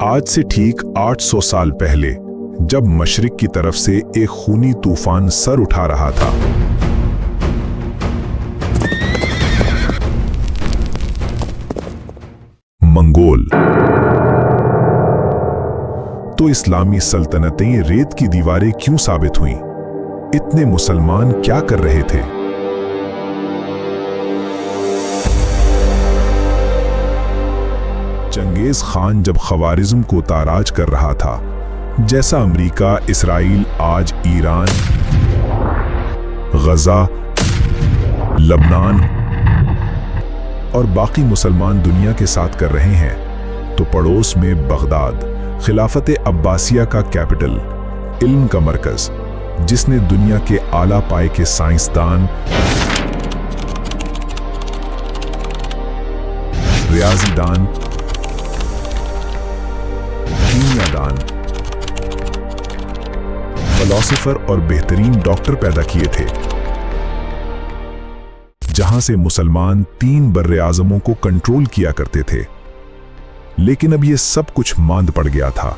आज से ठीक 800 साल पहले जब मशरिक की तरफ से एक खूनी तूफान सर उठा रहा था, मंगोल, तो इस्लामी सल्तनतें रेत की दीवारें क्यों साबित हुईं? इतने मुसलमान क्या कर रहे थे? चंगेज खान जब ख्वारिज़्म को ताराज कर रहा था, जैसा अमेरिका, इसराइल आज ईरान, गजा, लबनान और बाकी मुसलमान दुनिया के साथ कर रहे हैं, तो पड़ोस में बगदाद, खिलाफत अब्बासिया का कैपिटल, इल्म का मरकज, जिसने दुनिया के आला पाए के साइंसदान, रियाजीदान, कीमियादान, फिलोसोफर और बेहतरीन डॉक्टर पैदा किए थे, जहां से मुसलमान 3 बर्रे आज़मों को कंट्रोल किया करते थे। लेकिन अब यह सब कुछ मांद पड़ गया था।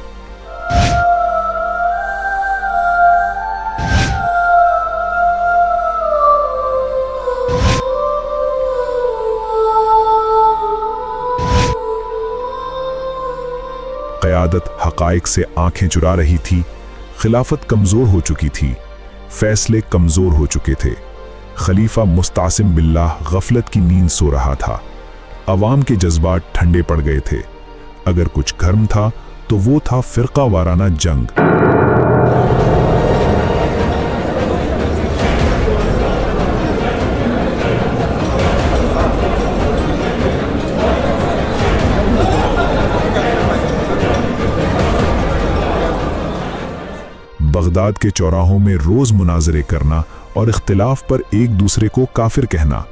क़यादत हक़ाइक़ से आंखें चुरा रही थी, खिलाफत कमज़ोर हो चुकी थी, फैसले कमज़ोर हो चुके थे। खलीफा मुस्तासिम बिल्लाह गफलत की नींद सो रहा था। अवाम के जज्बात ठंडे पड़ गए थे। अगर कुछ गर्म था तो वो था फ़िरका वाराना जंग। बगदाद के चौराहों में रोज मुनाजरे करना और इख्तिलाफ पर एक दूसरे को काफिर कहना,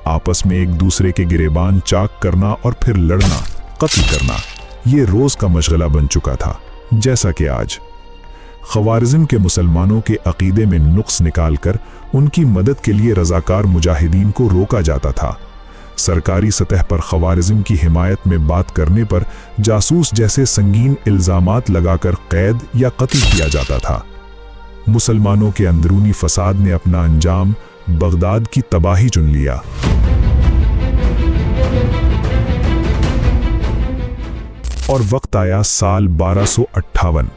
आपस में एक दूसरे के गिरेबान चाक करना और फिर लड़ना, कत्ल करना, ये रोज का मशगला बन चुका था। जैसा कि आज ख्वारिज़्म के मुसलमानों के अकीदे में नुक्स निकालकर उनकी मदद के लिए रज़ाकार मुजाहिदीन को रोका जाता था। सरकारी सतह पर ख्वारिज़्म की हिमायत में बात करने पर जासूस जैसे संगीन इल्ज़ामात लगाकर कैद या कत्ल किया जाता था। मुसलमानों के अंदरूनी फसाद ने अपना अंजाम बगदाद की तबाही चुन लिया। और वक्त आया साल 1258,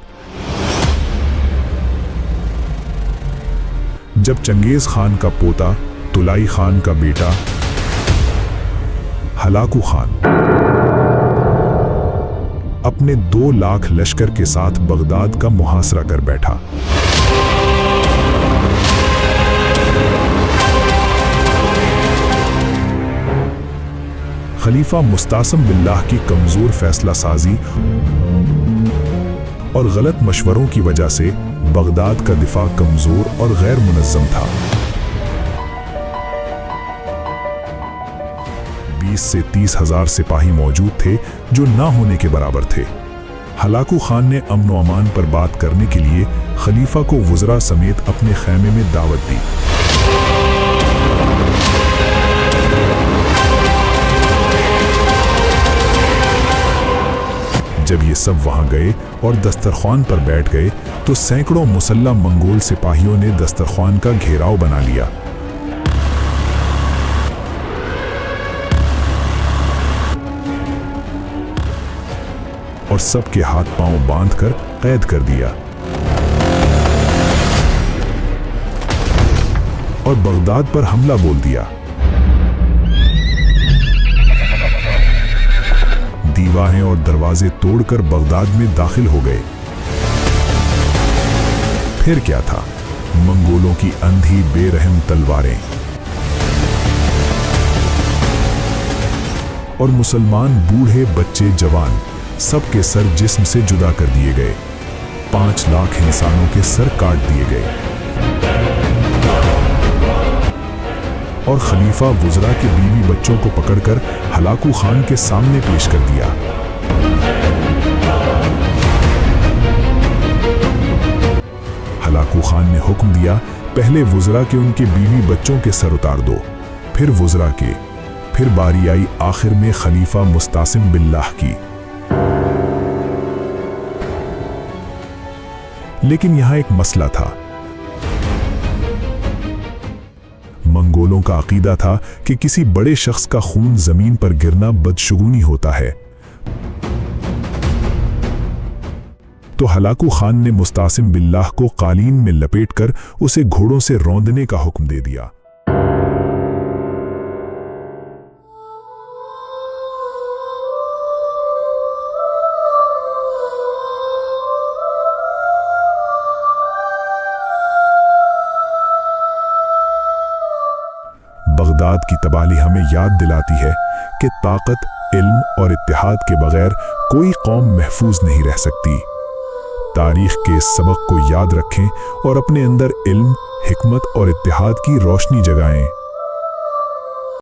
जब चंगेज खान का पोता, तुलाई खान का बेटा हलाकू खान अपने 2 लाख लश्कर के साथ बगदाद का मुहासरा कर बैठा। खलीफा मुस्तासिम बिल्लाह की कमजोर फैसला साजी और गलत मशवरों की वजह से बगदाद का दिफा कमजोर और गैर मुनज़्ज़म था। 20 से 30 हजार सिपाही मौजूद थे, जो ना होने के बराबर थे। हलाकू खान ने अमन व अमान पर बात करने के लिए खलीफा को वज़रा समेत अपने खैमे में दावत दी। जब ये सब वहां गए और दस्तरख्वान पर बैठ गए, तो सैकड़ों मुसल्लह मंगोल सिपाहियों ने दस्तरख्वान का घेराव बना लिया। और सबके हाथ पांव बांधकर कैद कर दिया और बगदाद पर हमला बोल दिया। दीवारें और दरवाजे तोड़कर बगदाद में दाखिल हो गए। फिर क्या था? मंगोलों की अंधी बेरहम तलवारें और मुसलमान बूढ़े बच्चे जवान सबके सर जिस्म से जुदा कर दिए गए। 5 लाख इंसानों के सर काट दिए गए और खलीफा वुज़रा के बीवी बच्चों को पकड़कर हलाकू खान के सामने पेश कर दिया। हलाकू खान ने हुक्म दिया, पहले वुज़रा के उनके बीवी बच्चों के सर उतार दो, फिर वुज़रा के, फिर बारी आई आखिर में खलीफा मुस्तासिम बिल्लाह की। लेकिन यहाँ एक मसला था। मंगोलों का अकीदा था कि किसी बड़े शख्स का खून जमीन पर गिरना बदशगुनी होता है। तो हलाकू खान ने मुस्तासिम बिल्लाह को कालीन में लपेटकर उसे घोड़ों से रौंदने का हुक्म दे दिया। बगदाद की तबाही हमें याद दिलाती है कि ताकत, इल्म और इत्तेहाद के बगैर कोई कौम महफूज नहीं रह सकती। तारीख के इस सबक को याद रखें और अपने अंदर इल्म, हिकमत और इत्तेहाद की रोशनी जगाएं।